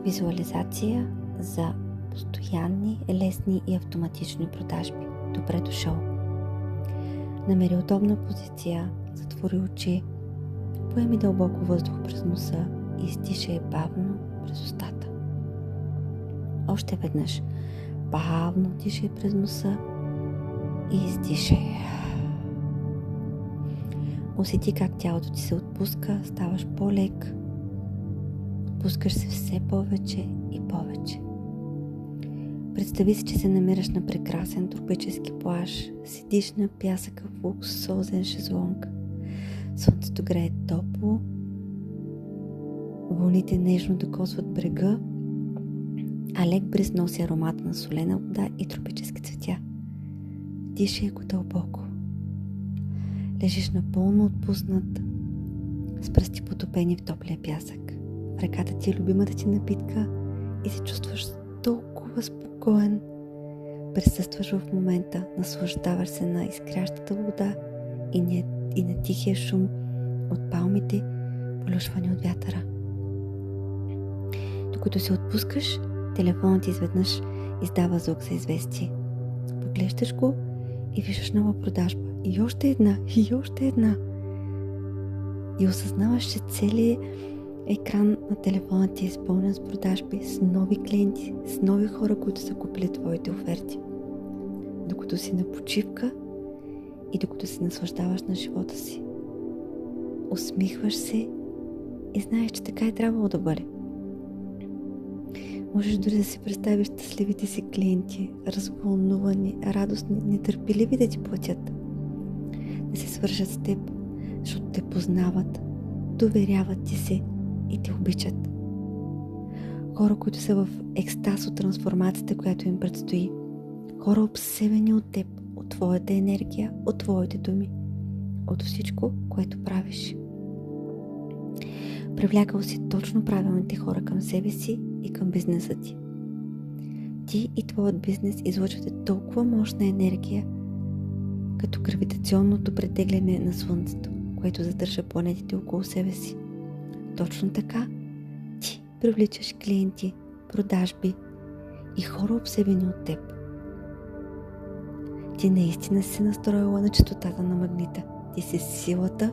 Визуализация за постоянни, лесни и автоматични продажби. Добре дошъл! Намери удобна позиция, затвори очи, поеми дълбоко въздух през носа и издишай бавно през устата. Още веднъж бавно дишай през носа и издишай. Усети как тялото ти се отпуска, ставаш по-лек, отпускаш се все повече и повече. Представи си, че се намираш на прекрасен тропически плаж, седиш на пясъка в луксозен шезлонг. Слънцето грее топло, вълните нежно докосват брега, а лек бриз носи аромат на солена вода и тропически цветя. Дишай го дълбоко. Лежиш напълно отпуснат, с пръсти потопени в топлия пясък. В ръката ти е любимата ти напитка и се чувстваш толкова спокоен. Присъстваш в момента, наслаждаваш се на изкрящата вода и на тихия шум от палмите, полюшвани от вятъра. Докато се отпускаш, телефонът ти изведнъж издава звук за известие. Поглеждаш го и виждаш нова продажба. И още една, и още една. И осъзнаваш, че целият екран на телефона ти е изпълнен с продажби, с нови клиенти, с нови хора, които са купили твоите оферти. Докато си на почивка и докато се наслаждаваш на живота си. Усмихваш се и знаеш, че така е трябвало да бъде. Можеш дори да си представиш щастливите си клиенти, развълнувани, радостни, нетърпеливи да ти платят. Да се свържат с теб, защото те познават, доверяват ти се и те обичат. Хора, които са в екстаз от трансформацията, която им предстои. Хора обсебени от теб, от твоята енергия, от твоите думи, от всичко, което правиш. Привлякал си точно правилните хора към себе си и към бизнеса ти. Ти и твоят бизнес излъчвате толкова мощна енергия, като гравитационното претегляне на Слънцето, което задържа планетите около себе си. Точно така ти привличаш клиенти, продажби и хора обсебени от теб. Ти наистина си настроила на честотата на магнита. Ти си силата,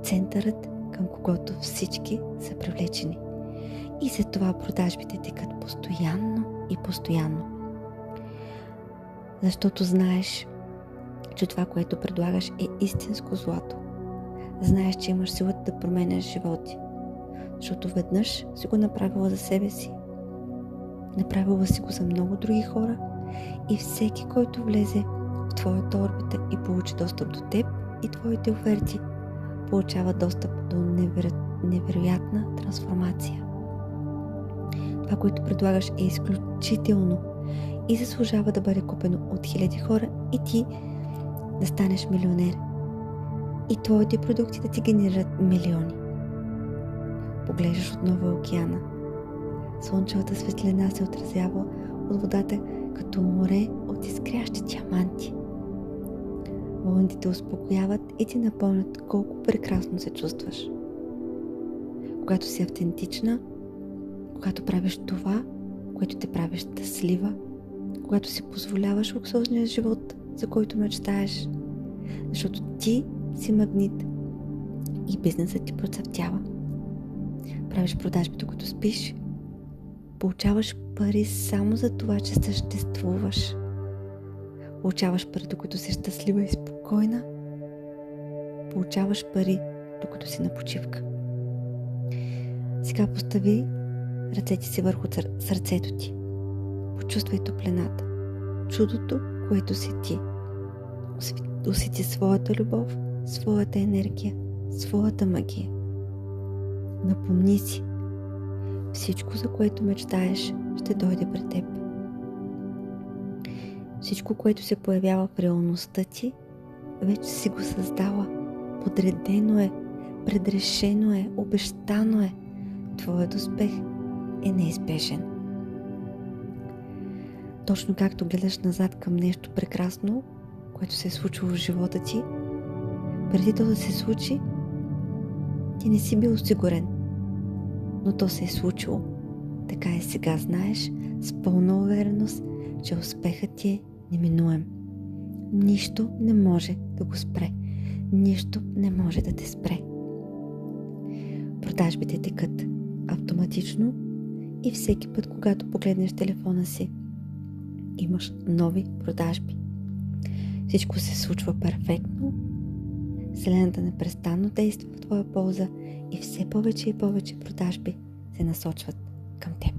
центърът, към когото всички са привлечени. И след това продажбите текат постоянно и постоянно. Защото знаеш, че това, което предлагаш, е истинско злато. Знаеш, че имаш силата да променяш животи. Защото веднъж си го направила за себе си. Направила си го за много други хора и всеки, който влезе в твоята орбита и получи достъп до теб и твоите оферти, получава достъп до невероятна трансформация. Това, което предлагаш, е изключително и заслужава да бъде купено от хиляди хора и ти да станеш милионер. И твоите продукти да ти генерират милиони. Поглеждаш отново океана. Слънчевата светлина се отразява от водата като море от изкрящи диаманти. Вълните те успокояват и ти напомнят колко прекрасно се чувстваш. Когато си автентична, когато правиш това, което те прави щастлива, когато си позволяваш луксозния живот, за който мечтаеш, защото ти си магнит и бизнесът ти процъфтява. Правиш продажби, докато спиш, получаваш пари само за това, че съществуваш. Получаваш пари, докато си щастлива и спокойна. Получаваш пари, докато си на почивка. Сега постави ръцете си върху сърцето ти. Почувствай топлината, чудото, което си ти. Усети своята любов, своята енергия, своята магия. Напомни си, всичко, за което мечтаеш, ще дойде при теб. Всичко, което се появява в реалността ти, вече си го създала. Подредено е, предрешено е, обещано е. Твоят успех е неизбежен. Точно както гледаш назад към нещо прекрасно, което се е случило в живота ти, преди то да се случи, ти не си бил сигурен, но то се е случило. така и сега знаеш с пълна увереност, че успехът ти е неминуем. Нищо не може да го спре. Нищо не може да те спре. Продажбите текат автоматично и всеки път, когато погледнеш телефона си, имаш нови продажби. Всичко се случва перфектно. Вселената непрестанно действа в твоя полза и все повече и повече продажби се насочват към теб.